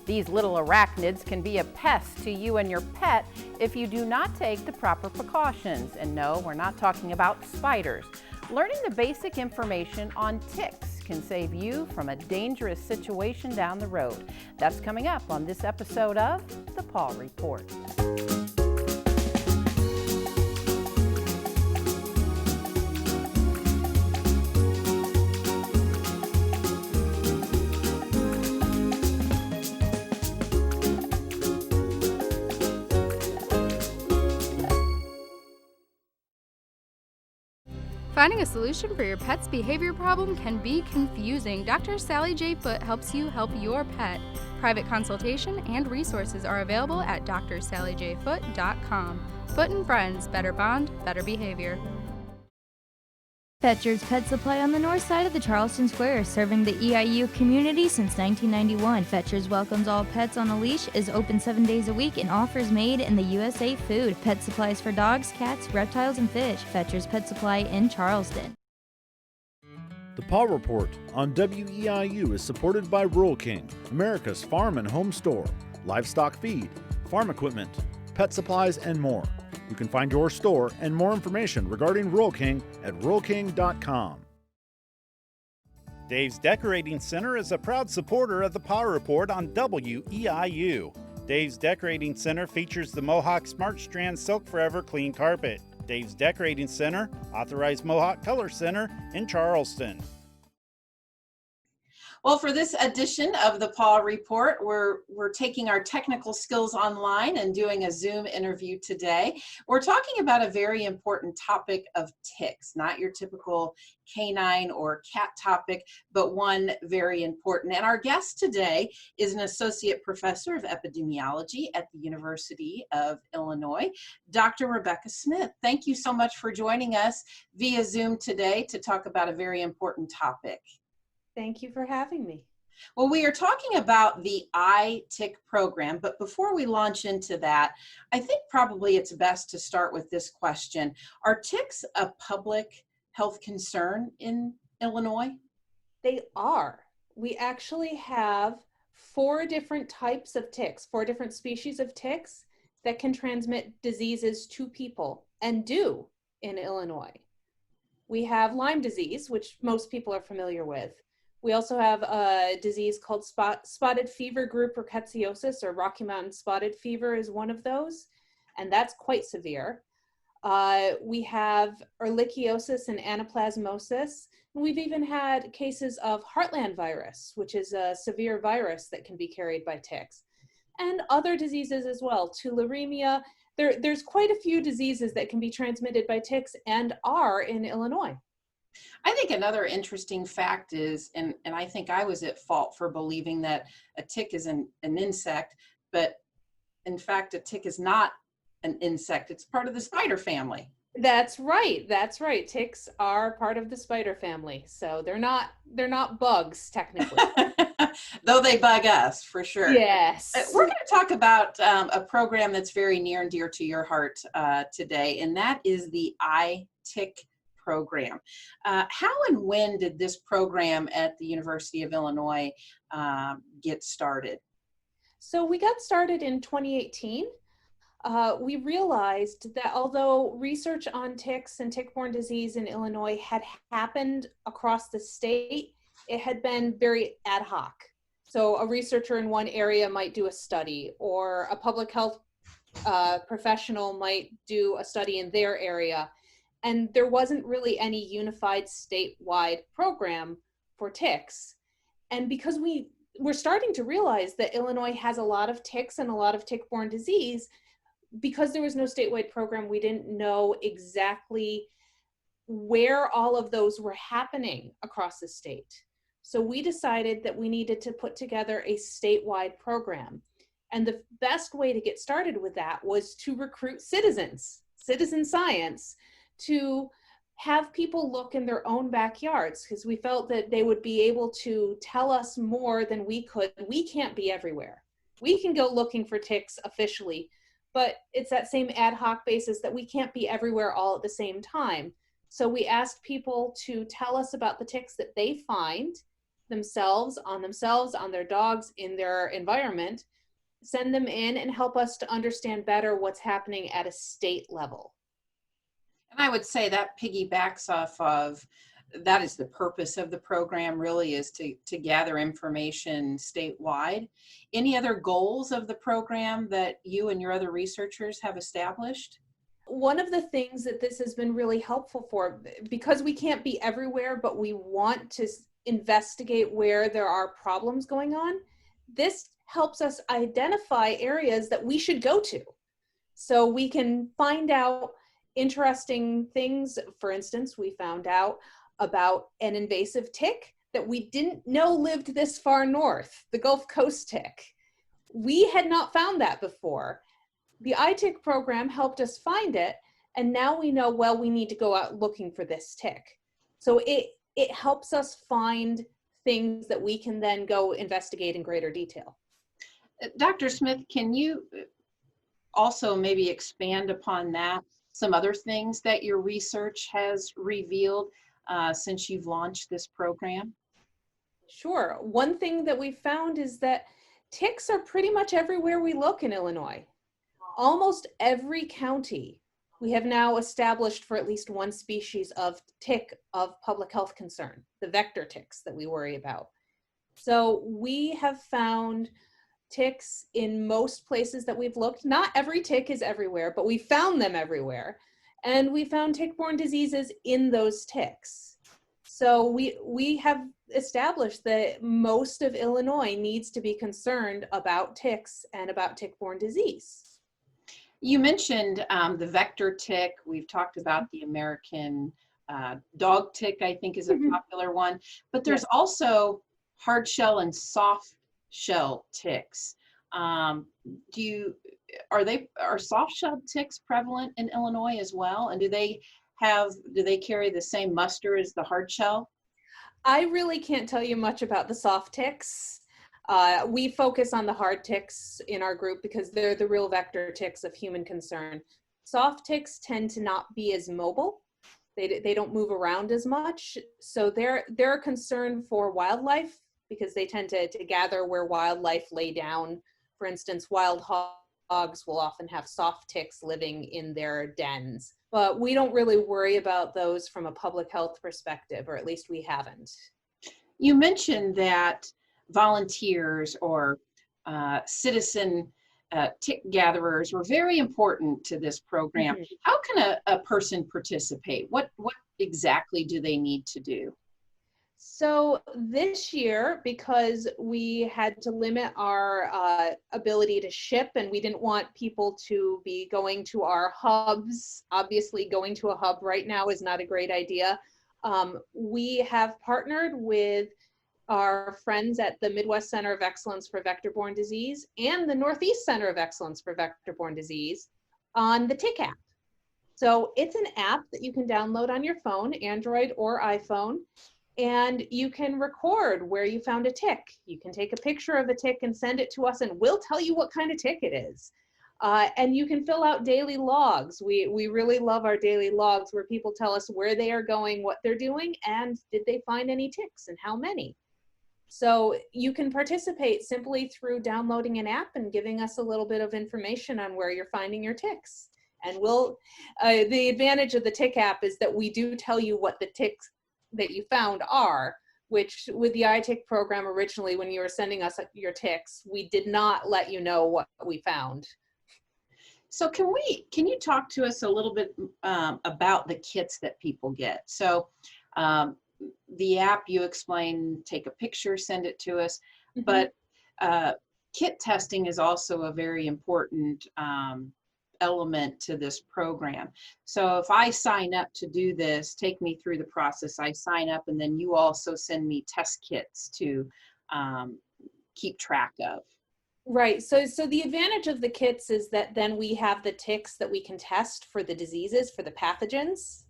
These little arachnids can be a pest to you and your pet if you do not take the proper precautions. And no, we're not talking about spiders. Learning the basic information on ticks can save you from a dangerous situation down the road. That's coming up on this episode of The Paw Report. Finding a solution for your pet's behavior problem can be confusing. Dr. Sally J. Foote helps you help your pet. Private consultation and resources are available at drsallyjfoote.com. Foote and Friends, better bond, better behavior. Fetcher's Pet Supply on the north side of the Charleston Square, serving the EIU community since 1991. Fetcher's welcomes all pets on a leash, is open 7 days a week, and offers made in the USA food. Pet supplies for dogs, cats, reptiles, and fish. Fetcher's Pet Supply in Charleston. The Paw Report on WEIU is supported by Rural King, America's farm and home store, livestock feed, farm equipment, pet supplies, and more. You can find your store and more information regarding Rural King at ruralking.com. Dave's Decorating Center is a proud supporter of the Paw Report on WEIU. Dave's Decorating Center features the Mohawk Smart Strand Silk Forever Clean Carpet. Dave's Decorating Center, authorized Mohawk Color Center in Charleston. Well, for this edition of the Paw Report, we're taking our technical skills online and doing a Zoom interview today. We're talking about a very important topic of ticks, not your typical canine or cat topic, but one very important. And our guest today is an associate professor of epidemiology at the University of Illinois, Dr. Rebecca Smith. Thank you so much for joining us via Zoom today to talk about a very important topic. Thank you for having me. Well, we are talking about the iTick program, but before we launch into that, I think probably it's best to start with this question. Are ticks a public health concern in Illinois? They are. We actually have 4 different types of ticks, 4 different species of ticks that can transmit diseases to people and do in Illinois. We have Lyme disease, which most people are familiar with. We also have a disease called spotted fever group rickettsiosis, or Rocky Mountain spotted fever is one of those, and that's quite severe. We have ehrlichiosis and anaplasmosis, and we've even had cases of heartland virus, which is a severe virus that can be carried by ticks, and other diseases as well, tularemia. There's quite a few diseases that can be transmitted by ticks and are in Illinois. I think another interesting fact is, and I think I was at fault for believing that a tick is an insect, but in fact, a tick is not an insect. It's part of the spider family. That's right. That's right. Ticks are part of the spider family. So they're not bugs technically. Though they bug us for sure. Yes. We're going to talk about a program that's very near and dear to your heart today, and that is the iTick program. How and when did this program at the University of Illinois get started? So we got started in 2018. We realized that although research on ticks and tick-borne disease in Illinois had happened across the state, it had been very ad hoc. So a researcher in one area might do a study, or a public health professional might do a study in their area. And there wasn't really any unified statewide program for ticks. And because we're starting to realize that Illinois has a lot of ticks and a lot of tick-borne disease, because there was no statewide program, we didn't know exactly where all of those were happening across the state. So we decided that we needed to put together a statewide program. And the best way to get started with that was to recruit citizen science, to have people look in their own backyards, because we felt that they would be able to tell us more than we could. We can't be everywhere. We can go looking for ticks officially, but it's that same ad hoc basis that we can't be everywhere all at the same time. So we asked people to tell us about the ticks that they find themselves, on their dogs, in their environment, send them in and help us to understand better what's happening at a state level. And I would say that piggybacks off of, that is the purpose of the program, really, is to gather information statewide. Any other goals of the program that you and your other researchers have established? One of the things that this has been really helpful for, because we can't be everywhere, but we want to investigate where there are problems going on, this helps us identify areas that we should go to. So we can find out interesting things. For instance, we found out about an invasive tick that we didn't know lived this far north, the Gulf Coast tick. We had not found that before. The iTick program helped us find it, and now we know, well, we need to go out looking for this tick. So it helps us find things that we can then go investigate in greater detail. Dr. Smith, can you also maybe expand upon that, some other things that your research has revealed since you've launched this program? Sure. One thing that we found is that ticks are pretty much everywhere we look in Illinois. Almost every county we have now established for at least one species of tick of public health concern, the vector ticks that we worry about. So we have found ticks in most places that we've looked. Not every tick is everywhere, but we found them everywhere. And we found tick-borne diseases in those ticks. So we have established that most of Illinois needs to be concerned about ticks and about tick-borne disease. You mentioned the vector tick. We've talked about the American dog tick, I think is a popular one, but there's also hard shell and soft shell ticks. Are soft shell ticks prevalent in Illinois as well? And do they carry the same muster as the hard shell? I really can't tell you much about the soft ticks. We focus on the hard ticks in our group because they're the real vector ticks of human concern. Soft ticks tend to not be as mobile. They don't move around as much. So they're a concern for wildlife because they tend to gather where wildlife lay down. For instance, wild hogs will often have soft ticks living in their dens. But we don't really worry about those from a public health perspective, or at least we haven't. You mentioned that volunteers or citizen tick gatherers were very important to this program. Mm-hmm. How can a person participate? What exactly do they need to do? So this year, because we had to limit our ability to ship and we didn't want people to be going to our hubs, obviously going to a hub right now is not a great idea. We have partnered with our friends at the Midwest Center of Excellence for Vector-Borne Disease and the Northeast Center of Excellence for Vector-Borne Disease on the Tick app. So it's an app that you can download on your phone, Android or iPhone, and you can record where you found a tick. You can take a picture of a tick and send it to us, and we'll tell you what kind of tick it is. And you can fill out daily logs. We really love our daily logs where people tell us where they are going, what they're doing, and did they find any ticks and how many. So you can participate simply through downloading an app and giving us a little bit of information on where you're finding your ticks. And the advantage of the Tick app is that we do tell you what the ticks that you found are, which with the iTick program originally, when you were sending us your ticks, we did not let you know what we found. So can you talk to us a little bit about the kits that people get? So the app you explained, take a picture, send it to us, but kit testing is also a very important element to this program. So if I sign up to do this, take me through the process. I sign up and then you also send me test kits to keep track of. Right. So the advantage of the kits is that then we have the ticks that we can test for the diseases, for the pathogens.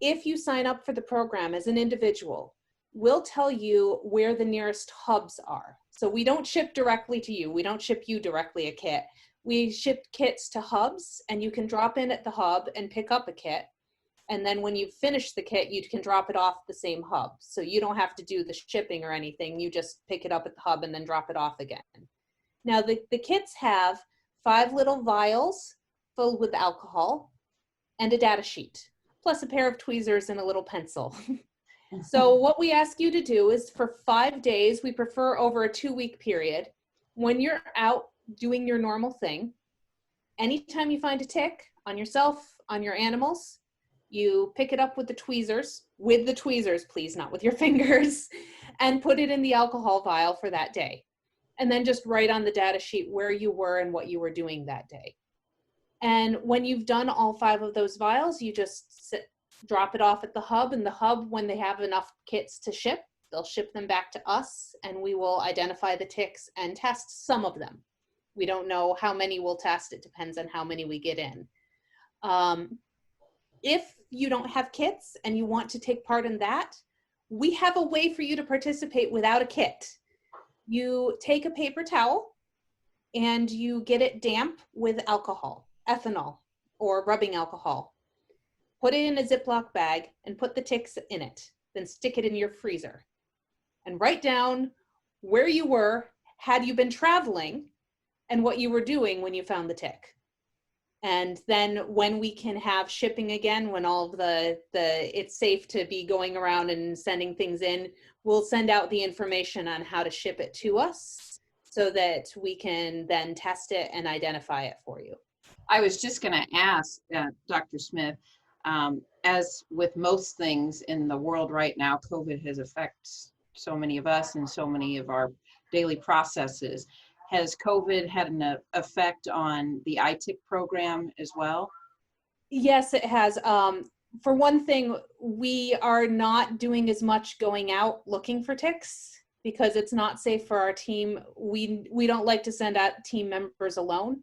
If you sign up for the program as an individual, we'll tell you where the nearest hubs are. So we don't ship directly to you. We don't ship you directly a kit. We ship kits to hubs, and you can drop in at the hub and pick up a kit. And then when you finish the kit, you can drop it off the same hub. So you don't have to do the shipping or anything. You just pick it up at the hub and then drop it off again. Now the kits have 5 little vials filled with alcohol and a data sheet, plus a pair of tweezers and a little pencil. So what we ask you to do is for 5 days, we prefer over a 2-week period, when you're out doing your normal thing, anytime you find a tick on yourself, on your animals, you pick it up with the tweezers, please, not with your fingers, and put it in the alcohol vial for that day. And then just write on the data sheet where you were and what you were doing that day. And when you've done all 5 of those vials, you just drop it off at the hub, and the hub, when they have enough kits to ship, they'll ship them back to us, and we will identify the ticks and test some of them. We don't know how many we'll test. It depends on how many we get in. If you don't have kits and you want to take part in that, we have a way for you to participate without a kit. You take a paper towel and you get it damp with alcohol, ethanol, or rubbing alcohol. Put it in a Ziploc bag and put the ticks in it. Then stick it in your freezer. And write down where you were, had you been traveling, and what you were doing when you found the tick. And then when we can have shipping again, when all of it's safe to be going around and sending things in, we'll send out the information on how to ship it to us so that we can then test it and identify it for you. I was just going to ask Dr. Smith, as with most things in the world right now, COVID has affected so many of us and so many of our daily processes. Has COVID had an effect on the ITIC program as well? Yes, it has. For one thing, we are not doing as much going out looking for ticks because it's not safe for our team. We don't like to send out team members alone.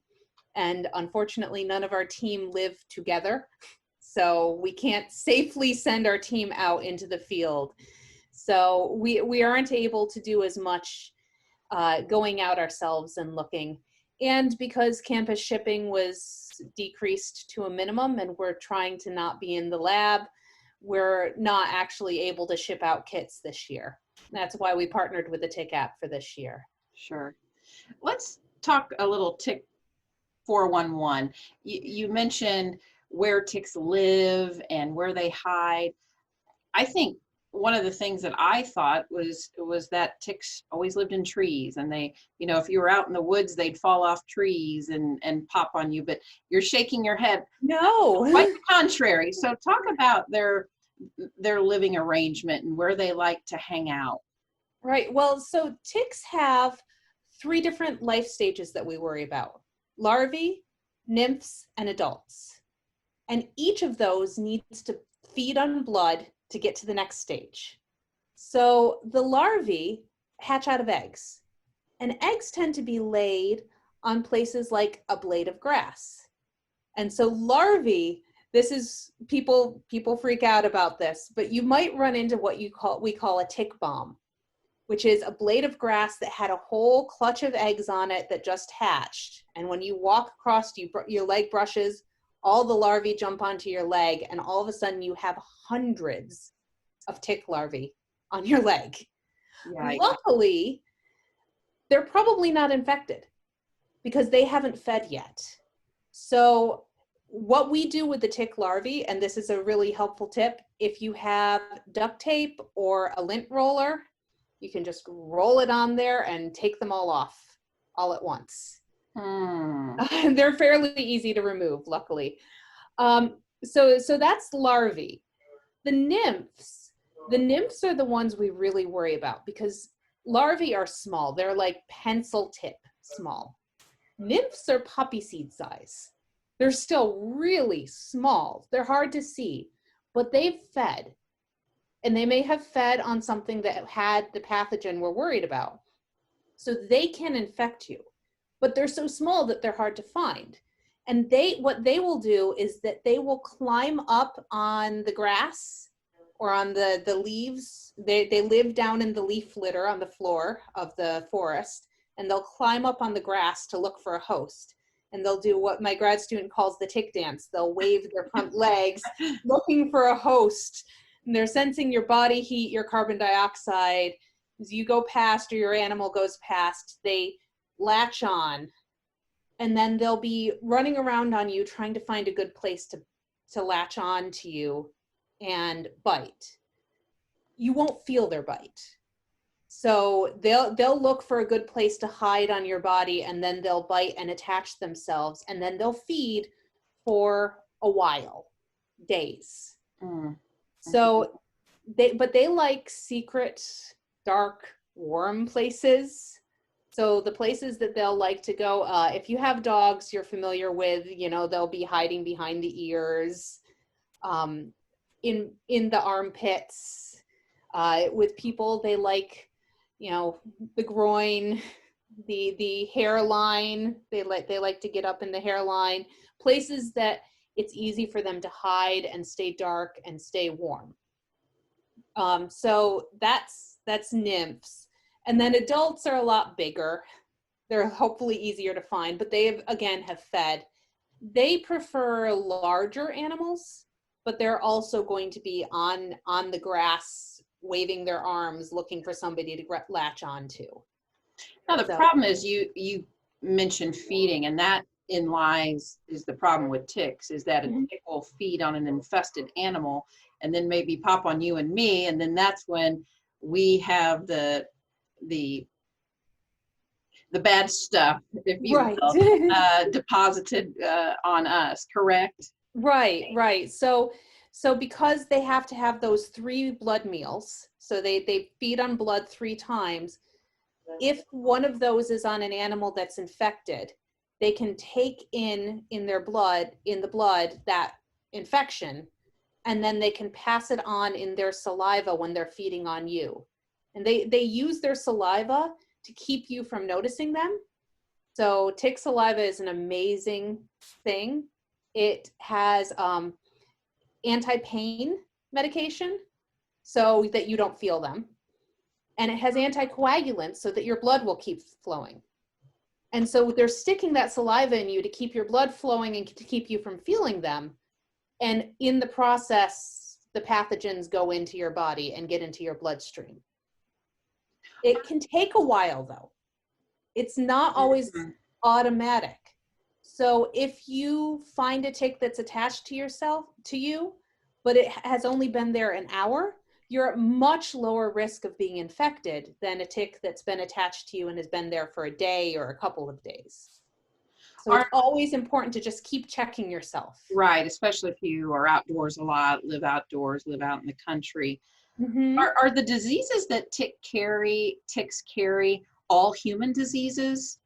And unfortunately, none of our team live together. So we can't safely send our team out into the field. So we aren't able to do as much going out ourselves and looking. And because campus shipping was decreased to a minimum and we're trying to not be in the lab, we're not actually able to ship out kits this year. That's why we partnered with the Tick app for this year. Sure. Let's talk a little Tick 411. You mentioned where ticks live and where they hide. I think one of the things that I thought was that ticks always lived in trees, and they, if you were out in the woods, they'd fall off trees and pop on you, but you're shaking your head. No. Quite the contrary. So talk about their living arrangement and where they like to hang out. Right. Well, so ticks have 3 different life stages that we worry about: larvae, nymphs, and adults. And each of those needs to feed on blood to get to the next stage. So the larvae hatch out of eggs, and eggs tend to be laid on places like a blade of grass. And so larvae, this is, people freak out about this, but you might run into what we call a tick bomb, which is a blade of grass that had a whole clutch of eggs on it that just hatched. And when you walk across, your leg brushes, all the larvae jump onto your leg, and all of a sudden you have hundreds of tick larvae on your leg. Yeah, luckily, they're probably not infected because they haven't fed yet. So what we do with the tick larvae, and this is a really helpful tip, if you have duct tape or a lint roller, you can just roll it on there and take them all off all at once. They're fairly easy to remove, luckily. So that's larvae. The nymphs are the ones we really worry about because larvae are small. They're like pencil tip small. Nymphs are poppy seed size. They're still really small. They're hard to see, but they've fed. And they may have fed on something that had the pathogen we're worried about. So they can infect you. But they're so small that they're hard to find. And what they will do is that they will climb up on the grass or on the leaves. They live down in the leaf litter on the floor of the forest, and they'll climb up on the grass to look for a host. and they'll do what my grad student calls the tick dance. They'll wave their front legs looking for a host, and they're sensing your body heat, your carbon dioxide. As you go past or your animal goes past, they latch on, and then they'll be running around on you trying to find a good place to latch on to you and bite. You won't feel their bite. So they'll look for a good place to hide on your body, and then they'll bite and attach themselves, and then they'll feed for a while, days. So they like secret, dark, warm places. So the places that they'll like to go, if you have dogs you're familiar with, they'll be hiding behind the ears, in the armpits. With people, they like, the groin, the hairline. They like to get up in the hairline, places that it's easy for them to hide and stay dark and stay warm. So that's nymphs. And then adults are a lot bigger. They're hopefully easier to find, but they have fed. They prefer larger animals, but they're also going to be on the grass, waving their arms, looking for somebody to latch onto. Now the problem is you mentioned feeding, and that in lies is the problem with ticks, is that a tick will feed on an infested animal and then maybe pop on you and me, and then that's when we have the bad stuff, if you will, deposited on us, correct? Right. So because they have to have those 3 blood meals, so they feed on blood 3 times, if one of those is on an animal that's infected, they can take in the blood that infection, and then they can pass it on in their saliva when they're feeding on you. And they use their saliva to keep you from noticing them. So tick saliva is an amazing thing. It has anti-pain medication so that you don't feel them. And it has anticoagulants so that your blood will keep flowing. And so they're sticking that saliva in you to keep your blood flowing and to keep you from feeling them. And in the process, the pathogens go into your body and get into your bloodstream. It can take a while, though. It's not always automatic. So if you find a tick that's attached to you, but it has only been there an hour, you're at much lower risk of being infected than a tick that's been attached to you and has been there for a day or a couple of days. So it's always important to just keep checking yourself. Right, especially if you are outdoors a lot, live outdoors, live out in the country. Are the diseases that ticks carry all human diseases?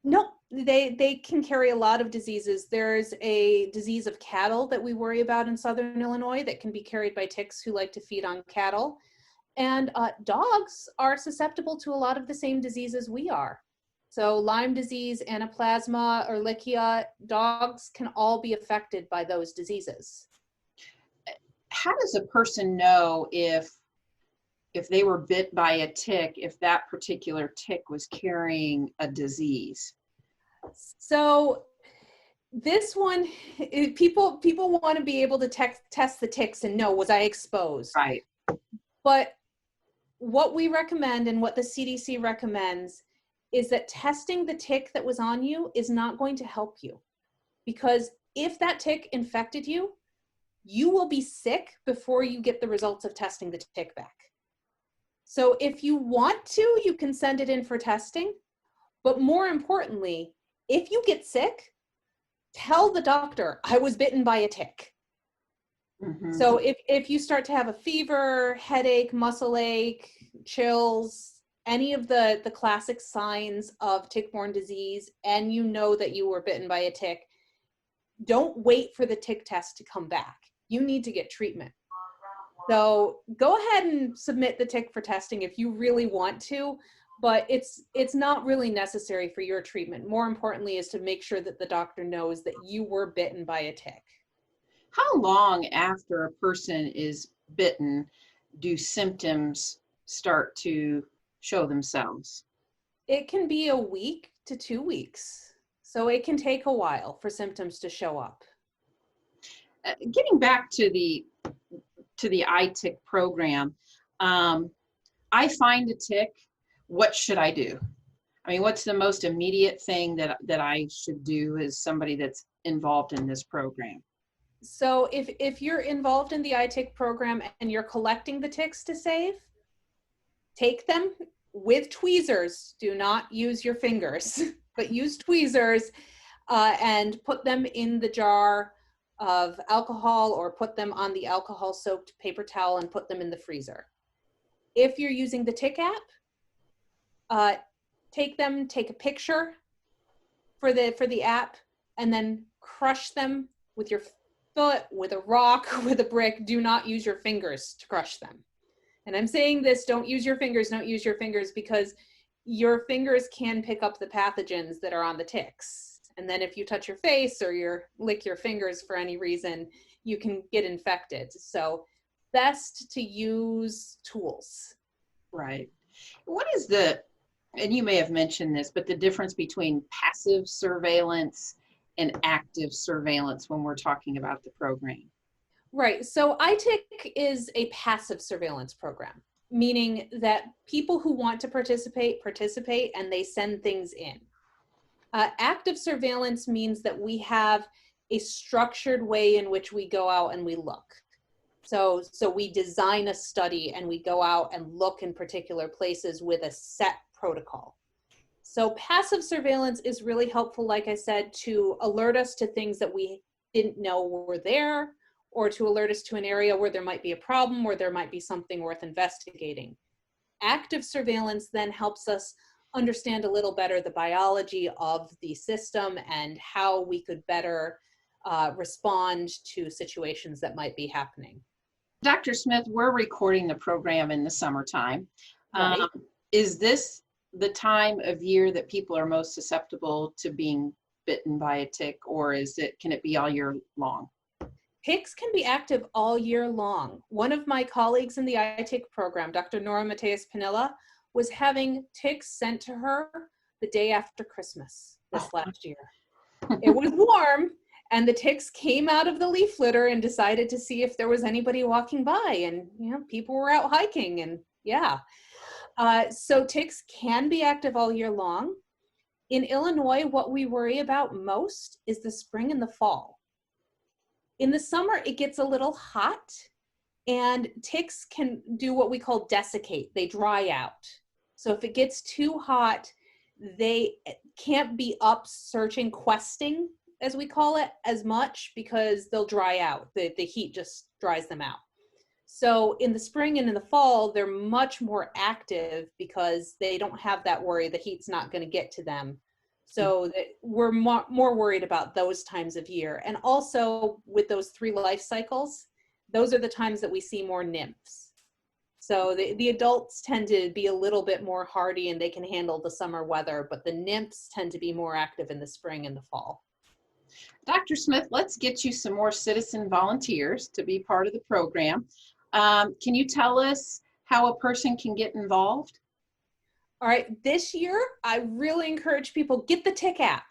No, they can carry a lot of diseases. There's a disease of cattle that we worry about in southern Illinois that can be carried by ticks who like to feed on cattle. And dogs are susceptible to a lot of the same diseases we are. So Lyme disease, Anaplasma, Ehrlichia, dogs can all be affected by those diseases. How does a person know if they were bit by a tick, if that particular tick was carrying a disease? So this one, people want to be able to test the ticks and know, was I exposed? Right. But what we recommend and what the CDC recommends is that testing the tick that was on you is not going to help you. Because if that tick infected you, you will be sick before you get the results of testing the tick back. So if you want to, you can send it in for testing. But more importantly, if you get sick, tell the doctor, I was bitten by a tick. So if you start to have a fever, headache, muscle ache, chills, any of the classic signs of tick-borne disease, and you know that you were bitten by a tick, don't wait for the tick test to come back. You need to get treatment. So go ahead and submit the tick for testing if you really want to, but it's not really necessary for your treatment. More importantly is to make sure that the doctor knows that you were bitten by a tick. How long after a person is bitten do symptoms start to show themselves? It can be a week to 2 weeks. So it can take a while for symptoms to show up. Getting back to the iTick program, I find a tick. What should I do? I mean, what's the most immediate thing that I should do as somebody that's involved in this program? So if you're involved in the iTick program and you're collecting the ticks to save, take them with tweezers. Do not use your fingers, but use tweezers and put them in the jar of alcohol, or put them on the alcohol soaked paper towel and put them in the freezer. If you're using the Tick app, take a picture for the app, and then crush them with your foot, with a rock, with a brick. Do not use your fingers to crush them. And I'm saying this, don't use your fingers, because your fingers can pick up the pathogens that are on the ticks. And then if you touch your face or lick your fingers for any reason, you can get infected. So best to use tools. Right. What is and you may have mentioned this, but the difference between passive surveillance and active surveillance when we're talking about the program? Right. So iTick is a passive surveillance program, meaning that people who want to participate, and they send things in. Active surveillance means that we have a structured way in which we go out and we look. So we design a study and we go out and look in particular places with a set protocol. So passive surveillance is really helpful, like I said, to alert us to things that we didn't know were there, or to alert us to an area where there might be a problem, where there might be something worth investigating. Active surveillance then helps us understand a little better the biology of the system and how we could better respond to situations that might be happening. Dr. Smith, we're recording the program in the summertime. Right. Is this the time of year that people are most susceptible to being bitten by a tick, or can it be all year long? Ticks can be active all year long. One of my colleagues in the iTick program, Dr. Nora Mateus-Panilla, was having ticks sent to her the day after Christmas this last year. It was warm, and the ticks came out of the leaf litter and decided to see if there was anybody walking by, and people were out hiking, and so ticks can be active all year long. In Illinois, what we worry about most is the spring and the fall. In the summer, it gets a little hot, and ticks can do what we call desiccate. They dry out. So if it gets too hot, they can't be up searching, questing, as we call it, as much, because they'll dry out. The heat just dries them out. So in the spring and in the fall, they're much more active because they don't have that worry. The heat's not going to get to them. So we're more worried about those times of year. And also with those 3 life cycles, those are the times that we see more nymphs. So the adults tend to be a little bit more hardy and they can handle the summer weather, but the nymphs tend to be more active in the spring and the fall. Dr. Smith, let's get you some more citizen volunteers to be part of the program. Can you tell us how a person can get involved? All right, this year, I really encourage people, get the Tick app.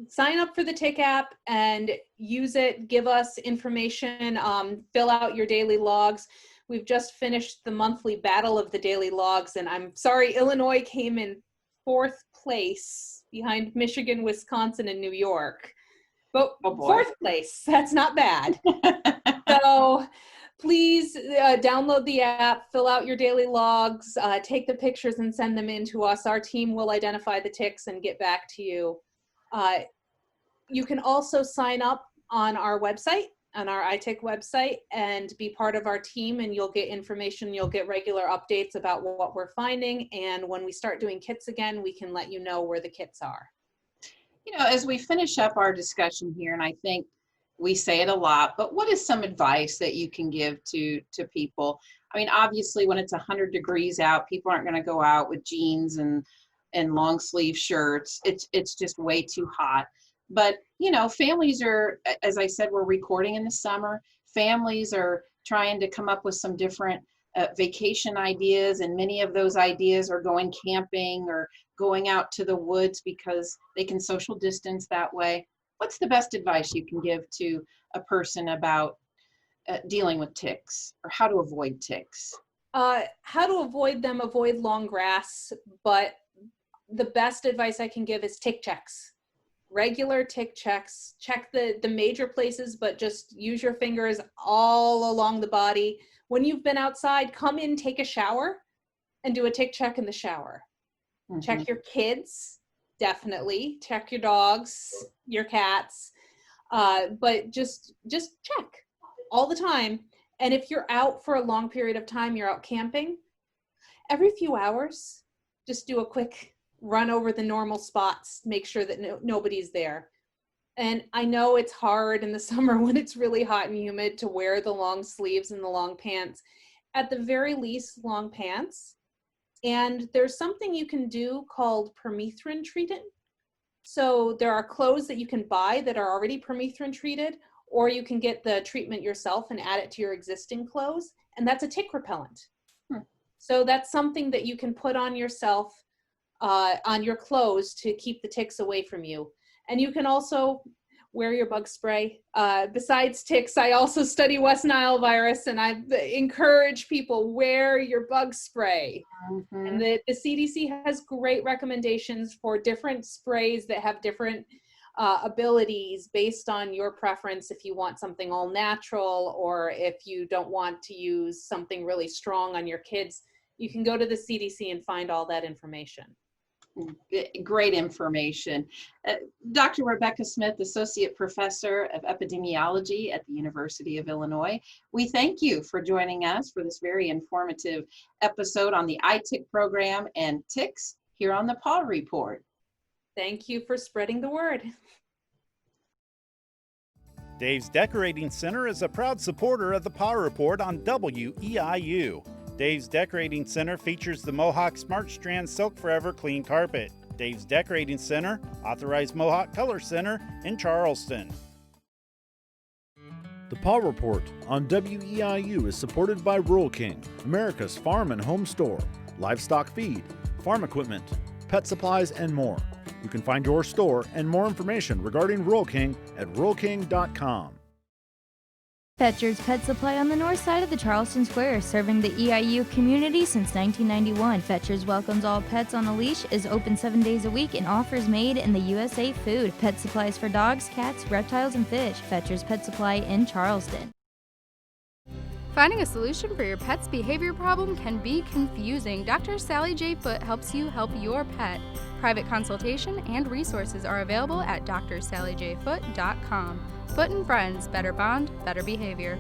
Sign up for the Tick app and use it. Give us information, fill out your daily logs. We've just finished the monthly battle of the daily logs, and I'm sorry, Illinois came in 4th place behind Michigan, Wisconsin, and New York. But 4th place, that's not bad. So please download the app, fill out your daily logs, take the pictures and send them in to us. Our team will identify the ticks and get back to you. You can also sign up on our website, on our iTick website, and be part of our team, and you'll get information. You'll get regular updates about what we're finding, and when we start doing kits again, we can let you know where the kits are. As we finish up our discussion here, and I think we say it a lot, but what is some advice that you can give to people? I mean, obviously when it's 100 degrees out, people aren't going to go out with jeans and long sleeve shirts. It's just way too hot. But, families are, as I said, we're recording in the summer. Families are trying to come up with some different vacation ideas, and many of those ideas are going camping or going out to the woods because they can social distance that way. What's the best advice you can give to a person about dealing with ticks or how to avoid ticks? How to avoid them, avoid long grass, but the best advice I can give is tick checks. Regular tick checks. Check the major places, but just use your fingers all along the body. When you've been outside, come in, take a shower, and do a tick check in the shower. Mm-hmm. Check your kids, definitely. Check your dogs, your cats, but just check all the time. And if you're out for a long period of time, you're out camping, every few hours, just do a quick run over the normal spots, make sure that nobody's there. And I know it's hard in the summer when it's really hot and humid to wear the long sleeves and the long pants. At the very least, long pants. And there's something you can do called permethrin treated. So there are clothes that you can buy that are already permethrin treated, or you can get the treatment yourself and add it to your existing clothes. And that's a tick repellent. So that's something that you can put on yourself, on your clothes to keep the ticks away from you. And you can also wear your bug spray. Besides ticks, I also study West Nile virus, and I encourage people, wear your bug spray. Mm-hmm. And the CDC has great recommendations for different sprays that have different abilities based on your preference. If you want something all natural, or if you don't want to use something really strong on your kids, you can go to the CDC and find all that information. Great information. Dr. Rebecca Smith, Associate Professor of Epidemiology at the University of Illinois, we thank you for joining us for this very informative episode on the iTick program and ticks here on the Paw Report. Thank you for spreading the word. Dave's Decorating Center is a proud supporter of the Paw Report on WEIU. Dave's Decorating Center features the Mohawk Smart Strand Silk Forever Clean Carpet. Dave's Decorating Center, authorized Mohawk Color Center in Charleston. The Paw Report on WEIU is supported by Rural King, America's farm and home store, livestock feed, farm equipment, pet supplies, and more. You can find your store and more information regarding Rural King at ruralking.com. Fetcher's Pet Supply on the north side of the Charleston Square, serving the EIU community since 1991. Fetcher's welcomes all pets on a leash, is open 7 days a week, and offers made in the USA food. Pet supplies for dogs, cats, reptiles, and fish. Fetcher's Pet Supply in Charleston. Finding a solution for your pet's behavior problem can be confusing. Dr. Sally J. Foote helps you help your pet. Private consultation and resources are available at drsallyjfoote.com. Foote and Friends, better bond, better behavior.